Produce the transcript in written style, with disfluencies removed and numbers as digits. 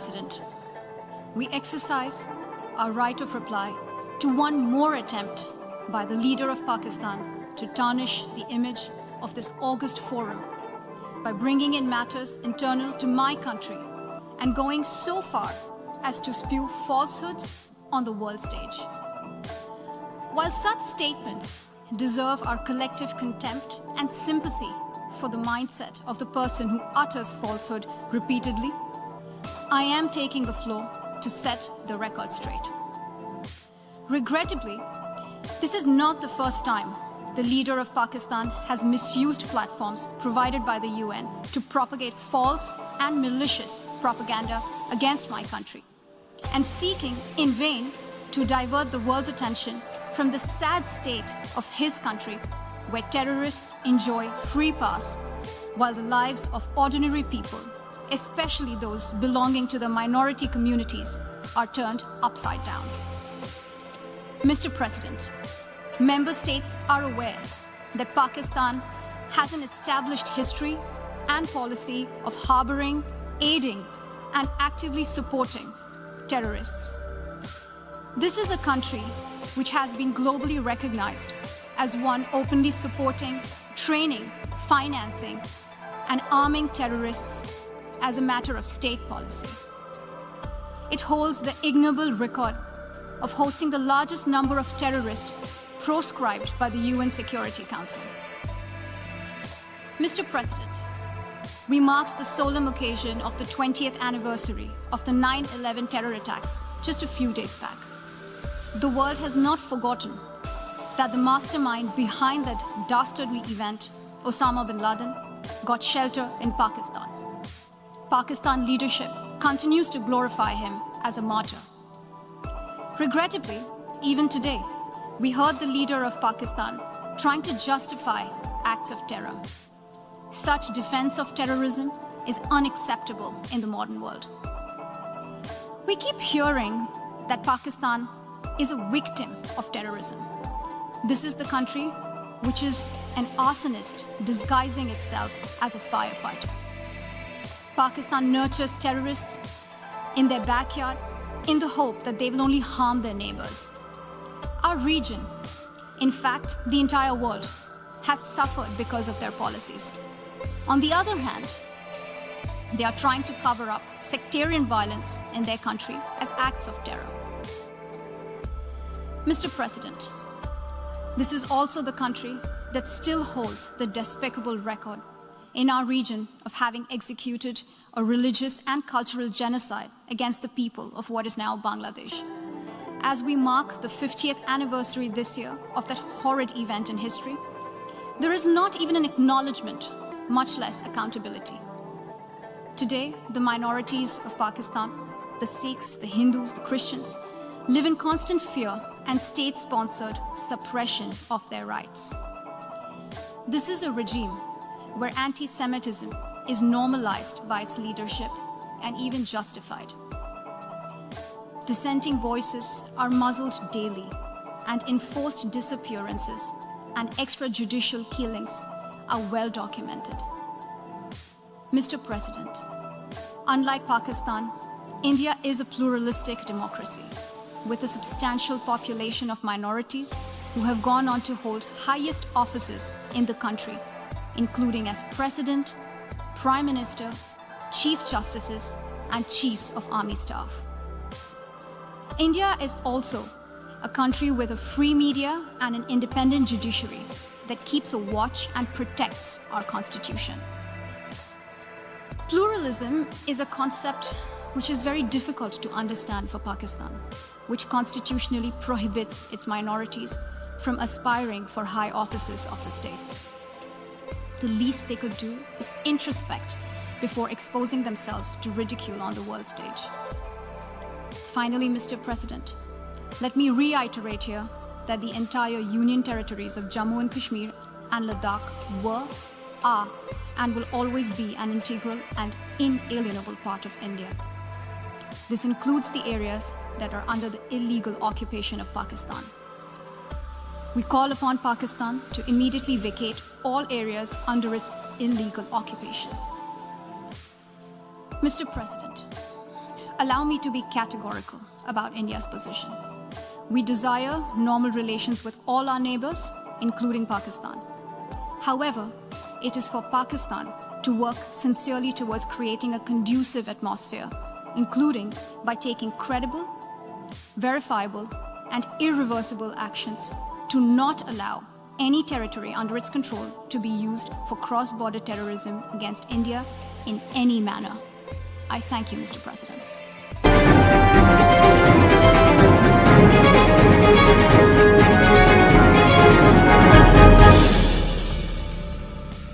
President, we exercise our right of reply to one more attempt by the leader of Pakistan to tarnish the image of this august forum by bringing in matters internal to my country and going so far as to spew falsehoods on the world stage. While such statements deserve our collective contempt and sympathy for the mindset of the person who utters falsehood repeatedly, I am taking the floor to set the record straight. Regrettably, this is not the first time the leader of Pakistan has misused platforms provided by the UN to propagate false and malicious propaganda against my country, and seeking in vain to divert the world's attention from the sad state of his country, where terrorists enjoy free pass while the lives of ordinary people, especially those belonging to the minority communities, are turned upside down. Mr. President, member states are aware that Pakistan has an established history and policy of harboring, aiding, and actively supporting terrorists. This is a country which has been globally recognized as one openly supporting, training, financing, and arming terrorists as a matter of state policy. It holds the ignoble record of hosting the largest number of terrorists proscribed by the UN Security Council. Mr. President, we marked the solemn occasion of the 20th anniversary of the 9/11 terror attacks just a few days back. The world has not forgotten that the mastermind behind that dastardly event, Osama bin Laden, got shelter in Pakistan. Pakistan leadership continues to glorify him as a martyr. Regrettably, even today, we heard the leader of Pakistan trying to justify acts of terror. Such defense of terrorism is unacceptable in the modern world. We keep hearing that Pakistan is a victim of terrorism. This is the country which is an arsonist disguising itself as a firefighter. Pakistan nurtures terrorists in their backyard in the hope that they will only harm their neighbors. Our region, in fact, the entire world, has suffered because of their policies. On the other hand, they are trying to cover up sectarian violence in their country as acts of terror. Mr. President, this is also the country that still holds the despicable record in our region of having executed a religious and cultural genocide against the people of what is now Bangladesh. As we mark the 50th anniversary this year of that horrid event in history, there is not even an acknowledgement, much less accountability. Today, the minorities of Pakistan, the Sikhs, the Hindus, the Christians, live in constant fear and state-sponsored suppression of their rights. This is a regime where anti-Semitism is normalized by its leadership and even justified. Dissenting voices are muzzled daily, and enforced disappearances and extrajudicial killings are well documented. Mr. President, unlike Pakistan, India is a pluralistic democracy with a substantial population of minorities who have gone on to hold highest offices in the country, including as President, Prime Minister, Chief Justices, and Chiefs of Army Staff. India is also a country with a free media and an independent judiciary that keeps a watch and protects our constitution. Pluralism is a concept which is very difficult to understand for Pakistan, which constitutionally prohibits its minorities from aspiring for high offices of the state. The least they could do is introspect before exposing themselves to ridicule on the world stage. Finally, Mr. President, let me reiterate here that the entire Union territories of Jammu and Kashmir and Ladakh were, are, and will always be an integral and inalienable part of India. This includes the areas that are under the illegal occupation of Pakistan. We call upon Pakistan to immediately vacate all areas under its illegal occupation. Mr. President, allow me to be categorical about India's position. We desire normal relations with all our neighbors, including Pakistan. However, it is for Pakistan to work sincerely towards creating a conducive atmosphere, including by taking credible, verifiable, and irreversible actions to not allow any territory under its control to be used for cross-border terrorism against India in any manner. I thank you, Mr. President.